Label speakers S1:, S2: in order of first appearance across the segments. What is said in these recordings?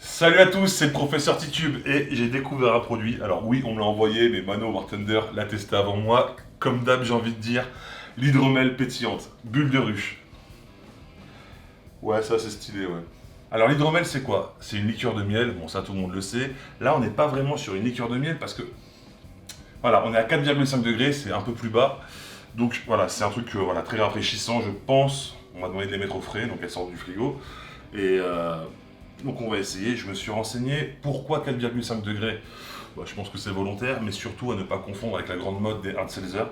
S1: Salut à tous, c'est le professeur Titube et j'ai découvert un produit. Alors oui, on me l'a envoyé, mais Mano Bartender l'a testé avant moi. Comme d'hab, j'ai envie de dire, l'hydromel pétillante, bulle de ruche. Ouais, ça c'est stylé, ouais. Alors l'hydromel c'est quoi? C'est une liqueur de miel, bon ça tout le monde le sait. Là on n'est pas vraiment sur une liqueur de miel parce que, voilà, on est à 4,5 degrés, c'est un peu plus bas. Donc voilà, c'est un truc voilà, très rafraîchissant, je pense. On m'a demandé de les mettre au frais, donc elles sortent du frigo. Et donc on va essayer. Je me suis renseigné. Pourquoi 4,5 degrés? Bah, je pense que c'est volontaire, mais surtout à ne pas confondre avec la grande mode des hard seltzer.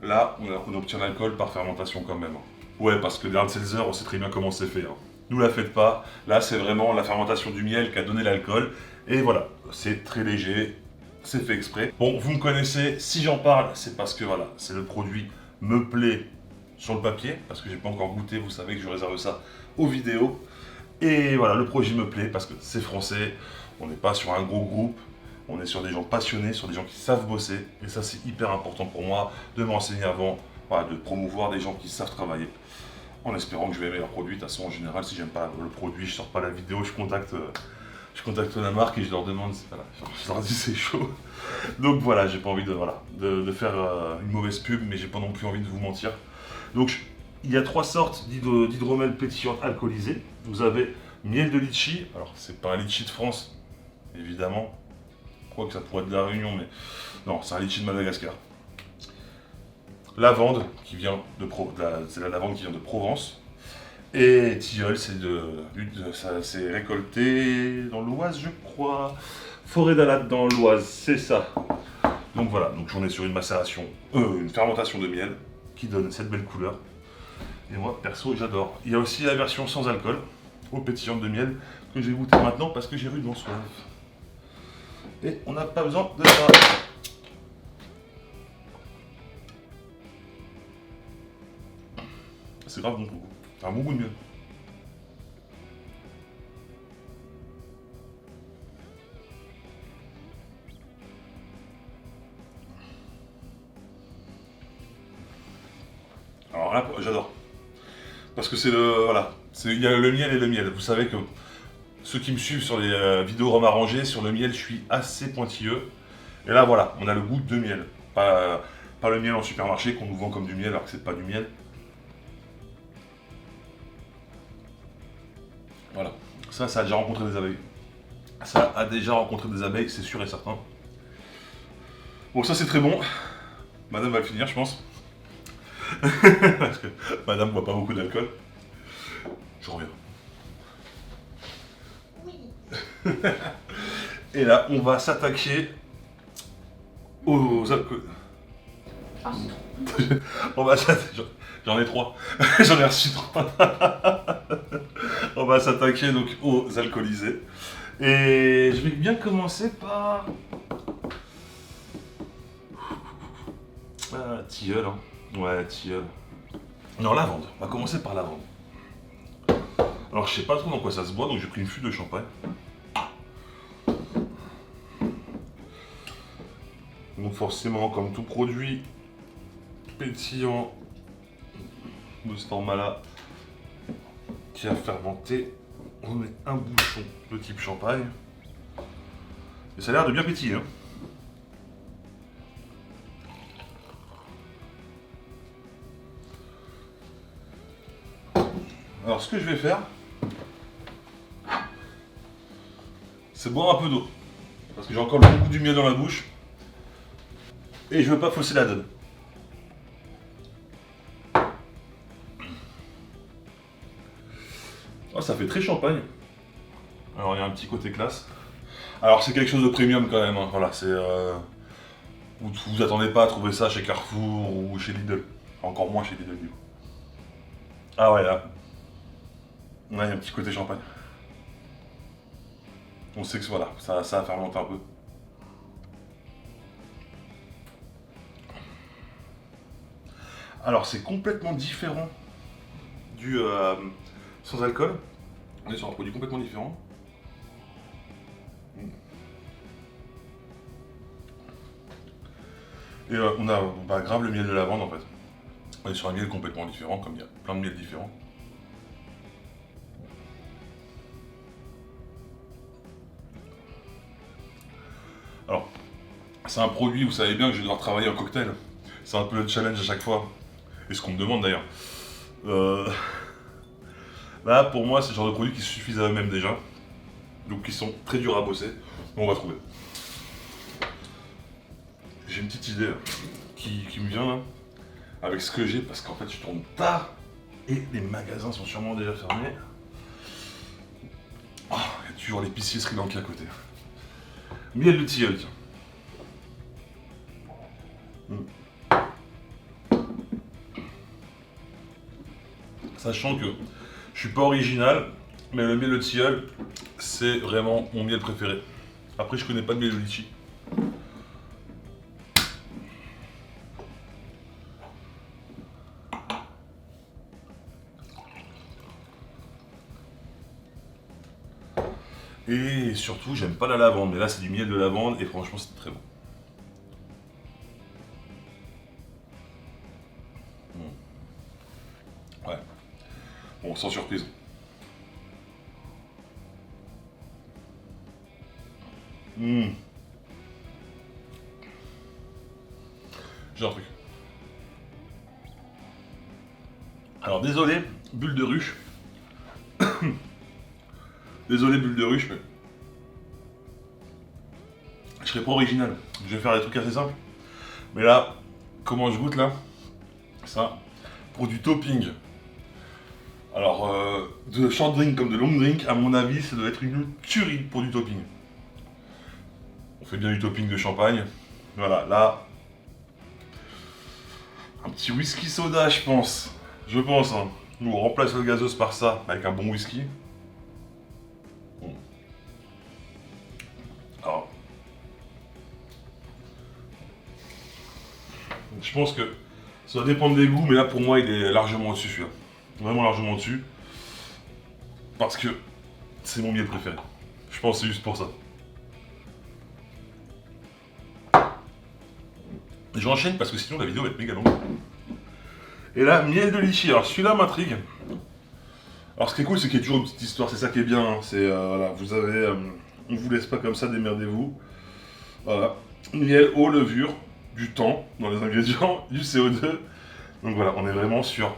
S1: Là, on obtient l'alcool par fermentation quand même. Ouais, parce que les hard seltzer, on sait très bien comment c'est fait. Hein. Nous la faites pas. Là, c'est vraiment la fermentation du miel qui a donné l'alcool. Et voilà, c'est très léger. C'est fait exprès. Bon, vous me connaissez. Si j'en parle, c'est parce que voilà, c'est le produit me plaît sur le papier, parce que j'ai pas encore goûté. Vous savez que je réserve ça aux vidéos. Et voilà, le projet me plaît parce que c'est français, on n'est pas sur un gros groupe, on est sur des gens passionnés, sur des gens qui savent bosser. Et ça, c'est hyper important pour moi de m'enseigner avant, voilà, de promouvoir des gens qui savent travailler. En espérant que je vais aimer leur produit. De toute façon, en général, si j'aime pas le produit, je sors pas la vidéo, je contacte la marque et je leur demande, voilà, je leur dis c'est chaud. Donc voilà, j'ai pas envie de faire une mauvaise pub, mais j'ai pas non plus envie de vous mentir. Donc il y a trois sortes d'hydromel pétillante alcoolisée. Vous avez miel de litchi, alors c'est pas un litchi de France, évidemment, quoique ça pourrait être de la Réunion, mais non, c'est un litchi de Madagascar. Lavande, c'est la lavande qui vient de Provence. Et tilleul, c'est récolté dans l'Oise, je crois. Forêt d'Alate dans l'Oise, c'est ça. Donc voilà, donc j'en ai sur une fermentation de miel qui donne cette belle couleur. Et moi, perso, j'adore. Il y a aussi la version sans alcool, aux pétillantes de miel, que j'ai goûté maintenant parce que j'ai rudement soif. Et on n'a pas besoin de ça. C'est grave bon pour vous. C'est un bon goût de miel. Alors là, j'adore. Parce que c'est le. Voilà. Il y a le miel et le miel. Vous savez que ceux qui me suivent sur les vidéos Rome arrangées, sur le miel, je suis assez pointilleux. Et là, voilà, on a le goût de miel. Pas le miel en supermarché qu'on nous vend comme du miel alors que c'est pas du miel. Voilà. Ça a déjà rencontré des abeilles. Ça a déjà rencontré des abeilles, c'est sûr et certain. Bon, ça c'est très bon. Madame va le finir, je pense. Parce que madame boit pas beaucoup d'alcool. Je reviens. Et là, on va s'attaquer aux alcools. On va s'attaquer. J'en ai trois. J'en ai reçu trois. On va s'attaquer donc aux alcoolisés. Et je vais bien commencer par. Tilleul, hein. Ouais, tilleul. Non, lavande. On va commencer par lavande. Alors, je sais pas trop dans quoi ça se boit, donc j'ai pris une fût de champagne. Donc, forcément, comme tout produit pétillant de ce format-là qui a fermenté, on met un bouchon de type champagne. Et ça a l'air de bien pétiller, hein. Alors, ce que je vais faire, c'est boire un peu d'eau. Parce que j'ai encore beaucoup du miel dans la bouche. Et je veux pas fausser la donne. Oh, ça fait très champagne. Alors, il y a un petit côté classe. Alors, c'est quelque chose de premium quand même. Hein. Voilà, c'est. Vous attendez pas à trouver ça chez Carrefour ou chez Lidl. Encore moins chez Lidl, du coup. Ah ouais, là. Là, il y a un petit côté champagne. On sait que voilà, ça a fermenté un peu. Alors, c'est complètement différent du sans alcool. On est sur un produit complètement différent. Et on a grave le miel de lavande en fait. On est sur un miel complètement différent, comme il y a plein de miels différents. Alors, c'est un produit, vous savez bien que je vais devoir travailler en cocktail. C'est un peu le challenge à chaque fois. Et ce qu'on me demande d'ailleurs. Euh, Là, pour moi, c'est le genre de produits qui suffisent à eux-mêmes déjà. Donc, qui sont très durs à bosser. Mais on va trouver. J'ai une petite idée là, qui me vient là. Avec ce que j'ai, parce qu'en fait, je tourne tard. Et les magasins sont sûrement déjà fermés. Oh, il y a toujours l'épicier Sri Lanka à côté. Miel de tilleul, tiens. Sachant que je suis pas original, mais le miel de tilleul, c'est vraiment mon miel préféré. Après, je connais pas de miel de litchi. Et surtout, j'aime pas la lavande, mais là, c'est du miel de lavande et franchement, c'est très bon. Ouais. Bon, sans surprise. J'ai un truc. Alors désolé, bulle de ruche. Désolé, bulle de ruche, mais je serai pas original. Je vais faire des trucs assez simples. Mais là, comment je goûte là? Ça, pour du topping. Alors, de short drink comme de long drink, à mon avis, ça doit être une tuerie pour du topping. On fait bien du topping de champagne. Voilà, là, un petit whisky soda, je pense. Je pense, hein. Nous, on remplace le gazeuse par ça, avec un bon whisky. Bon. Alors, je pense que ça va dépendre des goûts, mais là, pour moi, il est largement au-dessus, celui-là. Vraiment largement au-dessus. Parce que c'est mon miel préféré. Je pense que c'est juste pour ça. J'enchaîne parce que sinon la vidéo va être méga longue. Et là, miel de litchi. Alors celui-là m'intrigue. Alors ce qui est cool, c'est qu'il y a toujours une petite histoire. C'est ça qui est bien. Hein. C'est voilà, vous avez, on vous laisse pas comme ça, démerdez-vous. Voilà, miel, eau, levure, du thon dans les ingrédients, du CO2. Donc voilà, on est vraiment sur.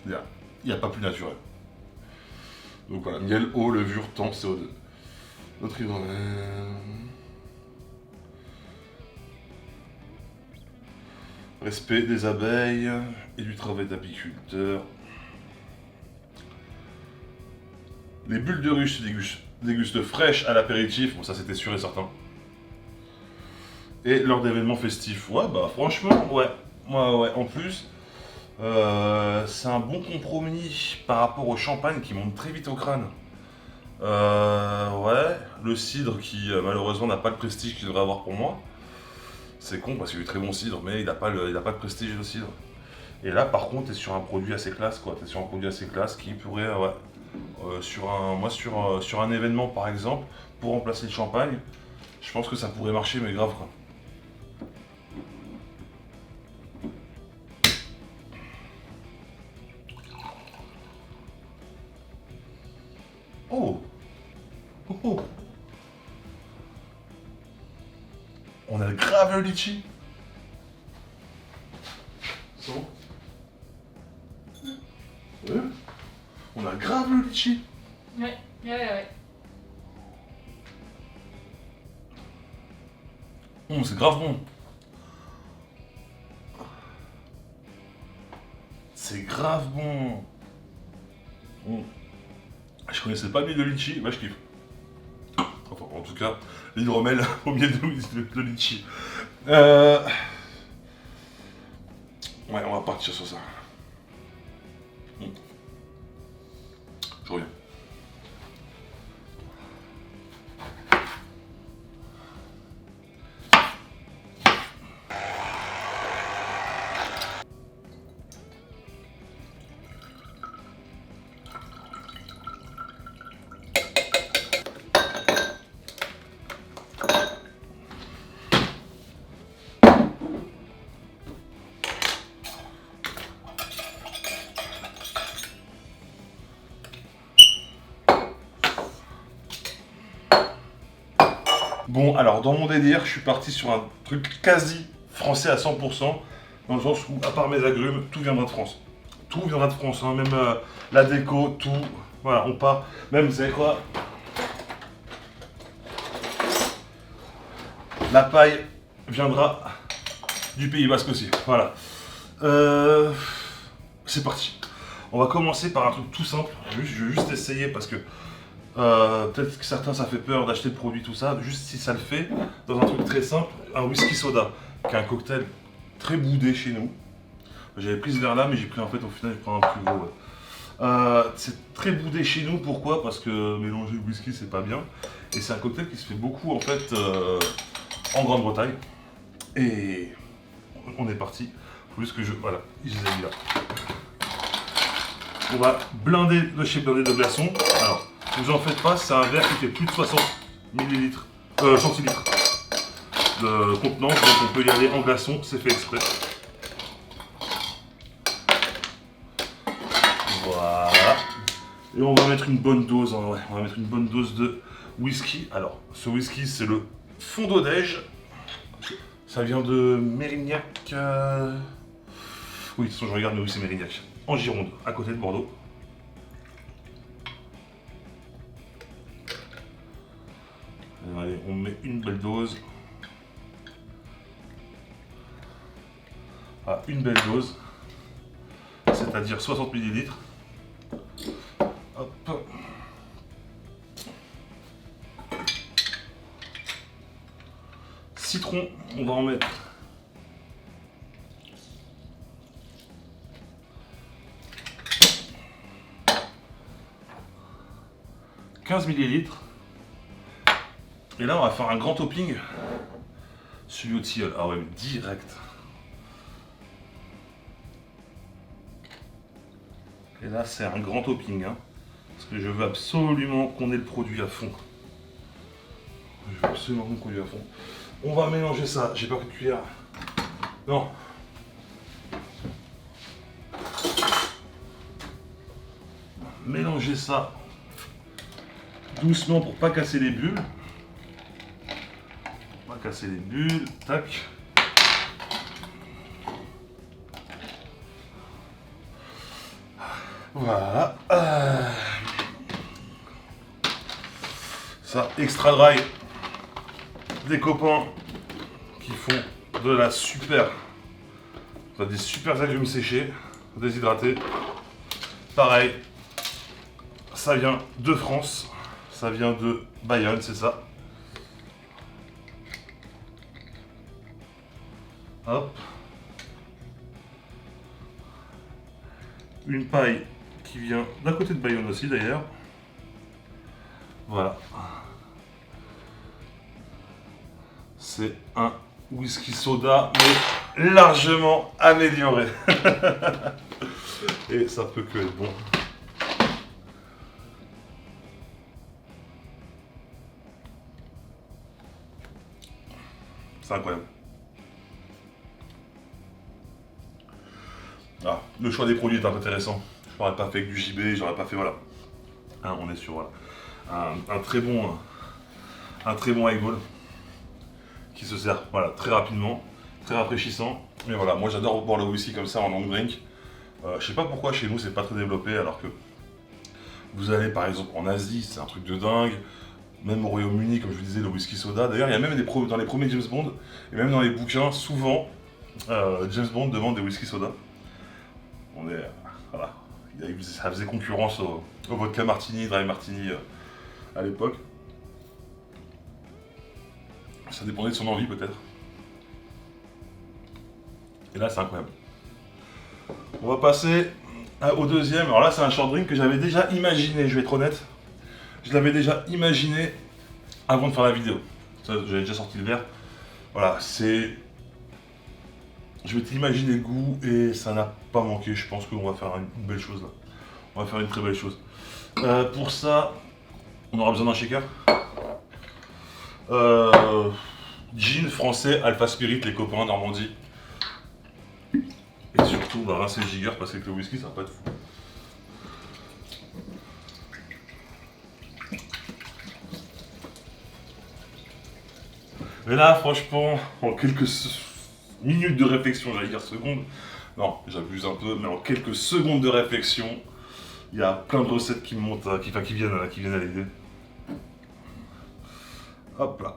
S1: Il n'y a pas plus naturel. Donc voilà, miel, eau, levure, thon, CO2. Notre hydrogène. Respect des abeilles et du travail d'apiculteur. Les bulles de ruche se dégustent fraîches à l'apéritif, bon ça c'était sûr et certain. Et lors d'événements festifs. Ouais bah franchement, ouais. Ouais, en plus, c'est un bon compromis par rapport au champagne qui monte très vite au crâne. Ouais, le cidre qui malheureusement n'a pas le prestige qu'il devrait avoir pour moi. C'est con parce qu'il est très bon cidre, mais il n'a pas, pas de prestige de cidre. Et là, par contre, t'es sur un produit assez classe, quoi. T'es sur un produit assez classe qui pourrait, ouais, sur un événement, par exemple, pour remplacer le champagne, je pense que ça pourrait marcher, mais grave, quoi. Oh, oh, oh. On a grave le litchi. C'est bon. Ouais. On a grave le litchi.
S2: Ouais.
S1: C'est grave bon. C'est grave bon. Je connaissais pas l'huile de litchi, bah je kiffe. Enfin, en tout cas, l'hydromel au milieu de litchi. Ouais, on va partir sur ça. Je reviens. Bon, alors dans mon délire, je suis parti sur un truc quasi français à 100%, dans le sens où, à part mes agrumes, tout viendra de France. Tout viendra de France, hein, même la déco, tout. Voilà, on part. Même, vous savez quoi? La paille viendra du Pays Basque aussi. Voilà. C'est parti. On va commencer par un truc tout simple. Je vais juste essayer parce que peut-être que certains ça fait peur d'acheter le produit, tout ça. Juste si ça le fait, dans un truc très simple, un whisky soda, qui est un cocktail très boudé chez nous. J'avais pris ce verre là, mais j'ai pris en fait au final, je prends un plus gros. Ouais. C'est très boudé chez nous, pourquoi? Parce que mélanger le whisky c'est pas bien. Et c'est un cocktail qui se fait beaucoup en fait en Grande-Bretagne. Et on est parti. Faut juste que je. Voilà, je les ai mis là. On va blinder le shaker de glaçons. Alors, vous en faites pas, c'est un verre qui fait plus de 60 millilitres, centilitres de contenance, donc on peut y aller en glaçons, c'est fait exprès. Voilà. Et on va mettre une bonne dose, hein, ouais, on va mettre une bonne dose de whisky. Alors, ce whisky, c'est le Fond d'Odège. Ça vient de Mérignac. Oui, de toute façon, je regarde, mais oui, c'est Mérignac. En Gironde, à côté de Bordeaux. Allez, on met une belle dose. Ah, une belle dose. C'est-à-dire 60 millilitres. Hop. Citron, on va en mettre 15 millilitres. Et là, on va faire un grand topping. Celui au tilleul. Ah ouais, direct. Et là, c'est un grand topping. Hein, parce que je veux absolument qu'on ait le produit à fond. Je veux absolument qu'on ait le produit à fond. On va mélanger ça. J'ai pas pris de cuillère. Non. Mélanger ça doucement pour pas casser les bulles. Pas casser les bulles. Tac. Voilà. Ça, extra dry. Des copains qui font de la super. Des super agrumes séchés, déshydratés. Pareil. Ça vient de France. Ça vient de Bayonne, c'est ça. Hop. Une paille qui vient d'un côté de Bayonne aussi d'ailleurs. Voilà. C'est un whisky soda, mais largement amélioré. Et ça peut que être bon. C'est incroyable. Ah, le choix des produits est intéressant. Je n'aurais pas fait avec du JB, j'aurais pas fait, voilà. Hein, on est sur voilà, un très bon highball qui se sert voilà, très rapidement, très rafraîchissant. Mais voilà, moi j'adore boire le whisky comme ça en long drink. Je sais pas pourquoi chez nous c'est pas très développé alors que vous allez par exemple en Asie, c'est un truc de dingue. Même au Royaume-Uni, comme je vous disais, le whisky soda. D'ailleurs, il y a même dans les premiers James Bond, et même dans les bouquins, souvent, James Bond demande des whisky soda. On est, voilà, ça faisait concurrence au vodka martini, dry martini à l'époque. Ça dépendait de son envie peut-être. Et là, c'est incroyable. On va passer au deuxième. Alors là, c'est un short drink que j'avais déjà imaginé, je vais être honnête. Je l'avais déjà imaginé avant de faire la vidéo. J'avais déjà sorti le verre. Voilà, c'est... Je m'étais imaginé le goût et ça n'a pas manqué. Je pense qu'on va faire une belle chose là. On va faire une très belle chose. Pour ça, on aura besoin d'un shaker. Gin français, Alpha Spirit, les copains Normandie. Et surtout, on va rincer le jigger parce qu'avec le whisky, ça va pas être fou. Mais là, franchement, en quelques minutes de réflexion, j'allais dire secondes, non, j'abuse un peu, mais en quelques secondes de réflexion, il y a plein de recettes qui me montent, qui viennent à l'idée. Hop là.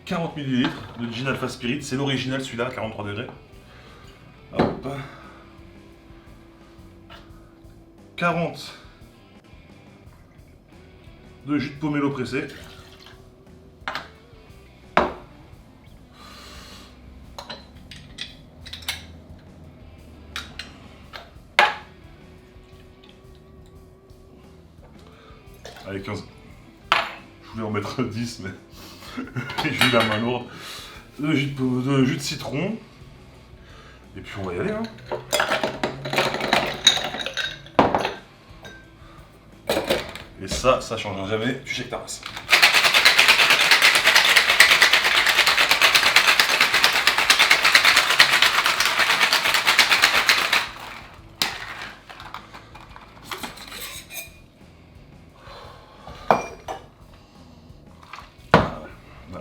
S1: 40 ml de gin alpha spirit, c'est l'original celui-là, 43 degrés. Hop. 40 de jus de pomelo pressé. Allez, 15. Je voulais en mettre 10, mais j'ai eu la main lourde. De jus de citron. Et puis on va y aller, hein. Et ça changera jamais, tu checkes ta race.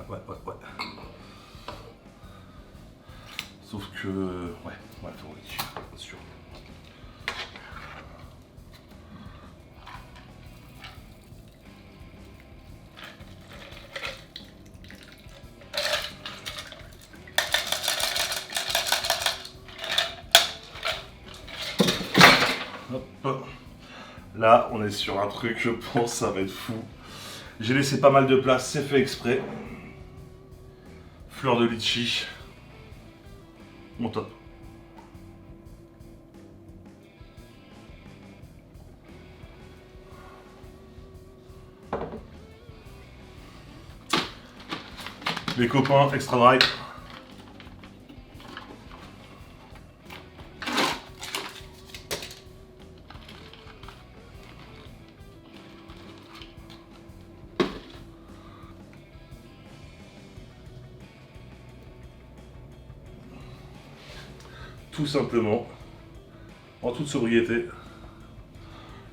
S1: Ouais. Sauf que... Ouais, faut vérifier, bien sûr. Hop. Là, on est sur un truc, je pense, ça va être fou. J'ai laissé pas mal de place, c'est fait exprès. Fleur de litchi. Mon top. Les copains, extra dry. Tout simplement, en toute sobriété.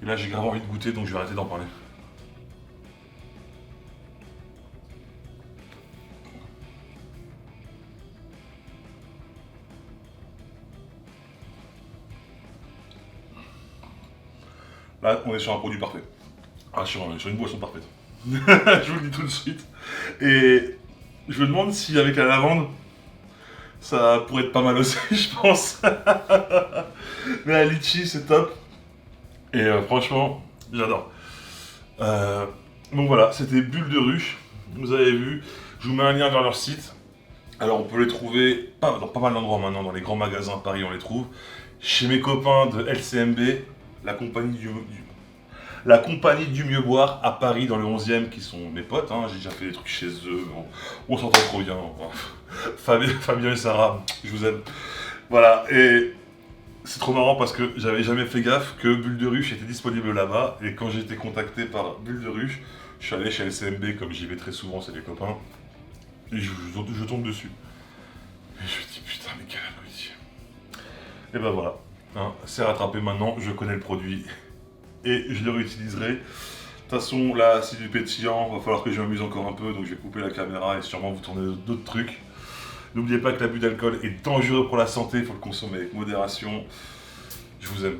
S1: Et là j'ai grave envie de goûter, donc je vais arrêter d'en parler. Là on est sur un produit parfait. Ah, sur une boisson parfaite. Je vous le dis tout de suite. Et je me demande si avec la lavande, ça pourrait être pas mal aussi, je pense. Mais la litchi, c'est top. Et franchement, j'adore. Donc voilà, c'était Bulle de Ruche. Vous avez vu, je vous mets un lien vers leur site. Alors on peut les trouver dans pas mal d'endroits maintenant, dans les grands magasins à Paris on les trouve. Chez mes copains de LCMB, la compagnie du mieux boire à Paris dans le 11e, qui sont mes potes, hein. J'ai déjà fait des trucs chez eux, on s'entend trop bien. Fabien et Sarah, je vous aime. Voilà, et c'est trop marrant parce que j'avais jamais fait gaffe que Bulle de Ruche était disponible là-bas, et quand j'ai été contacté par Bulle de Ruche, je suis allé chez LCMB, comme j'y vais très souvent, c'est les copains, et je tombe dessus. Et je me dis putain mais quel abruti. Et ben voilà, hein, c'est rattrapé maintenant, je connais le produit. Et je le réutiliserai. De toute façon, là, c'est du pétillant, va falloir que je m'amuse encore un peu, donc je vais couper la caméra et sûrement vous tourner d'autres trucs. N'oubliez pas que l'abus d'alcool est dangereux pour la santé, il faut le consommer avec modération. Je vous aime.